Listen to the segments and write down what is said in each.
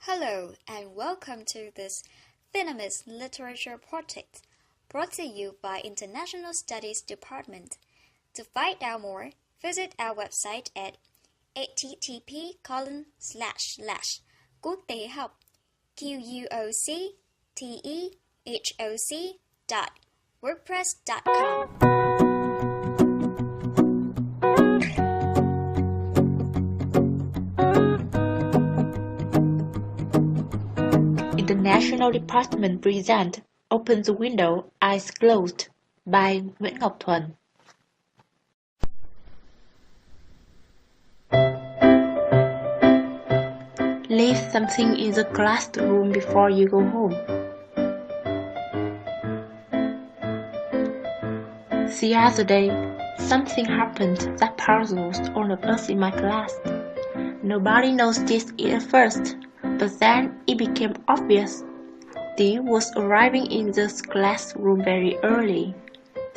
Hello and welcome to this Vietnamese Literature Project brought to you by International Studies Department. To find out more, visit our website at http://quốc tế học quoctehoc.wordpress.com. International Department present Open the Window, Eyes Closed by Nguyễn Ngọc Thuần. Leave something in the classroom before you go home. The other day, something happened that puzzles all of us in my class. Nobody noticed it at first, but then it became obvious. Dee was arriving in the classroom very early.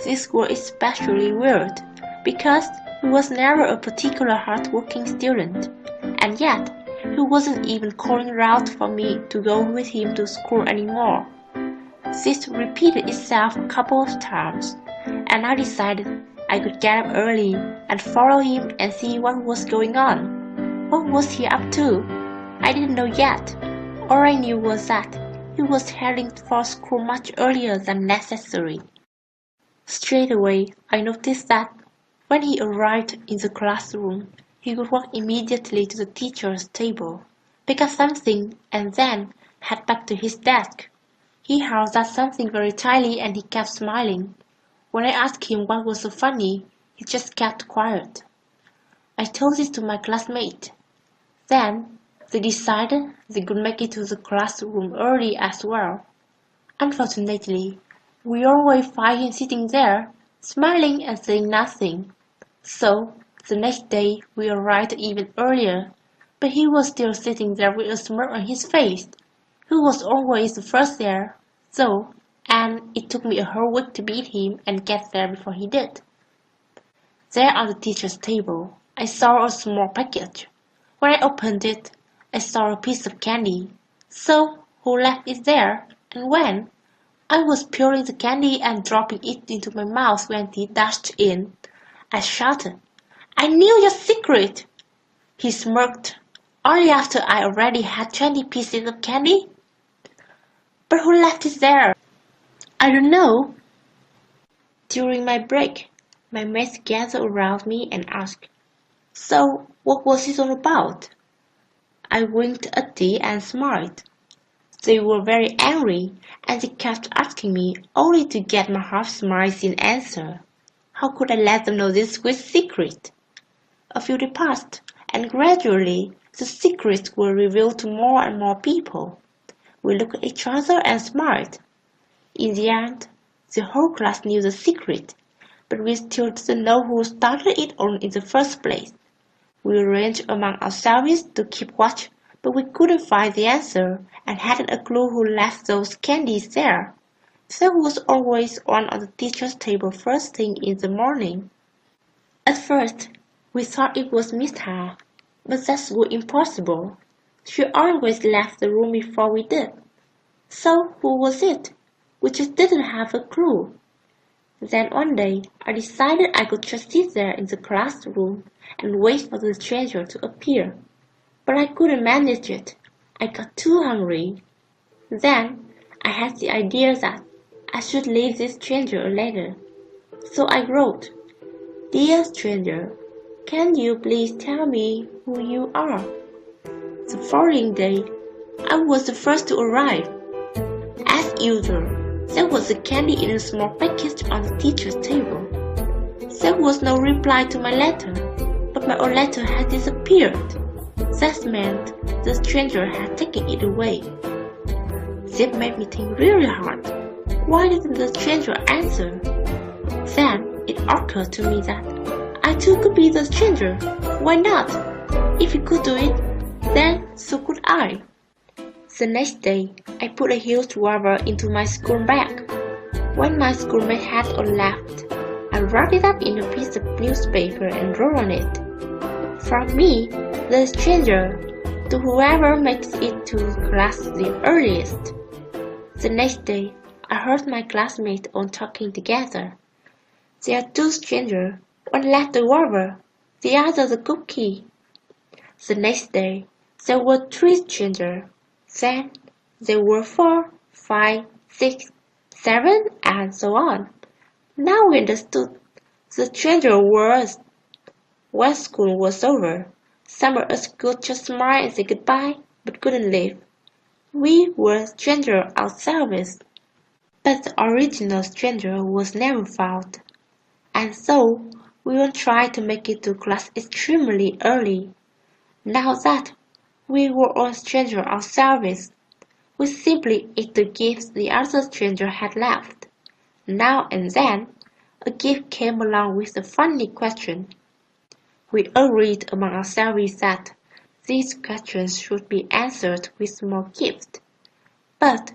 This was especially weird, because he was never a particularly hard-working student, and yet he wasn't even calling out for me to go with him to school anymore. This repeated itself a couple of times, and I decided I could get up early and follow him and see what was going on. What was he up to? I didn't know yet. All I knew was that he was heading for school much earlier than necessary. Straight away, I noticed that when he arrived in the classroom, he would walk immediately to the teacher's table, pick up something, and then head back to his desk. He held that something very tightly and he kept smiling. When I asked him what was so funny, he just kept quiet. I told this to my classmate. Then, they decided they could make it to the classroom early as well. Unfortunately, we always find him sitting there, smiling and saying nothing. So, the next day we arrived even earlier, but he was still sitting there with a smirk on his face. He was always the first there, though, and it took me a whole week to beat him and get there before he did. There on the teacher's table, I saw a small package. When I opened it, I saw a piece of candy. So, who left it there, and when? I was peeling the candy and dropping it into my mouth when he dashed in. I shouted, "I knew your secret!" He smirked, only after I already had 20 pieces of candy. But who left it there? I don't know. During my break, my mates gathered around me and asked, "So, what was it all about?" I winked at Dee and smiled. They were very angry, and they kept asking me only to get my half-smiles in answer. How could I let them know this sweet secret? A few days passed, and gradually the secrets were revealed to more and more people. We looked at each other and smiled. In the end, the whole class knew the secret, but we still didn't know who started it on in the first place. We arranged among ourselves to keep watch, but we couldn't find the answer and hadn't a clue who left those candies there. There was always one on the teacher's table first thing in the morning. At first, we thought it was Miss Ha, but that was impossible. She always left the room before we did. So who was it? We just didn't have a clue. Then one day, I decided I could just sit there in the classroom and wait for the stranger to appear. But I couldn't manage it. I got too hungry. Then, I had the idea that I should leave this stranger a letter. So I wrote, "Dear stranger, can you please tell me who you are?" The following day, I was the first to arrive. As usual, there was a candy in a small package on the teacher's table. There was no reply to my letter, but my own letter had disappeared. That meant the stranger had taken it away. This made me think really hard. Why didn't the stranger answer? Then it occurred to me that I too could be the stranger. Why not? If he could do it, then so could I. The next day, I put a huge rubber into my school bag. When my schoolmate had all left, I wrapped it up in a piece of newspaper and wrote on it, "From me, the stranger, to whoever makes it to class the earliest. The next day, I heard my classmates all talking together. There are two strangers, one left the rubber, the other the cookie. The next day, there were three strangers. Then there were 4, 5, 6, 7, and so on. Now we understood. The stranger was. When school was over, some of us could just smile and say goodbye, but couldn't leave. We were strangers ourselves. But the original stranger was never found. And so, we will try to make it to class extremely early. Now that we were all strangers ourselves, we simply ate the gifts the other stranger had left. Now and then, a gift came along with a funny question. We agreed among ourselves that these questions should be answered with more gifts. But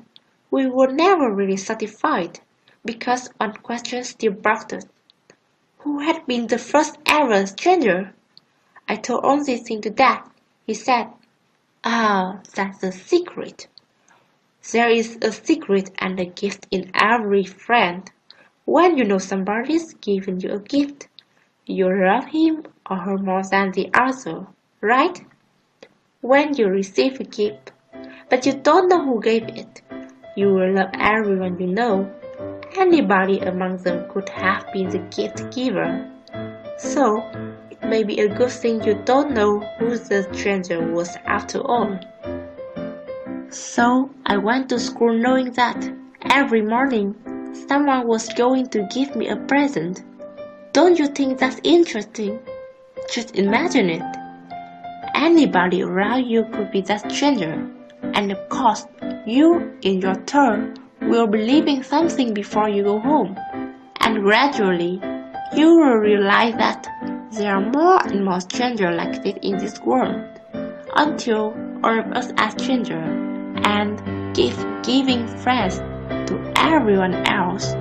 we were never really satisfied, because one question still bugged. Who had been the first ever stranger? I told only thing to Dad. He said, that's a secret. There is a secret and a gift in every friend. When you know somebody's giving you a gift, you love him or her more than the other, right? When you receive a gift, but you don't know who gave it, you will love everyone you know. Anybody among them could have been the gift giver. So, it may be a good thing you don't know who the stranger was after all. So, I went to school knowing that every morning someone was going to give me a present. Don't you think that's interesting? Just imagine it. Anybody around you could be that stranger. And of course, you, in your turn, will be leaving something before you go home. And gradually, you will realize that there are more and more strangers like this in this world, until all of us are strangers and give giving friends to everyone else.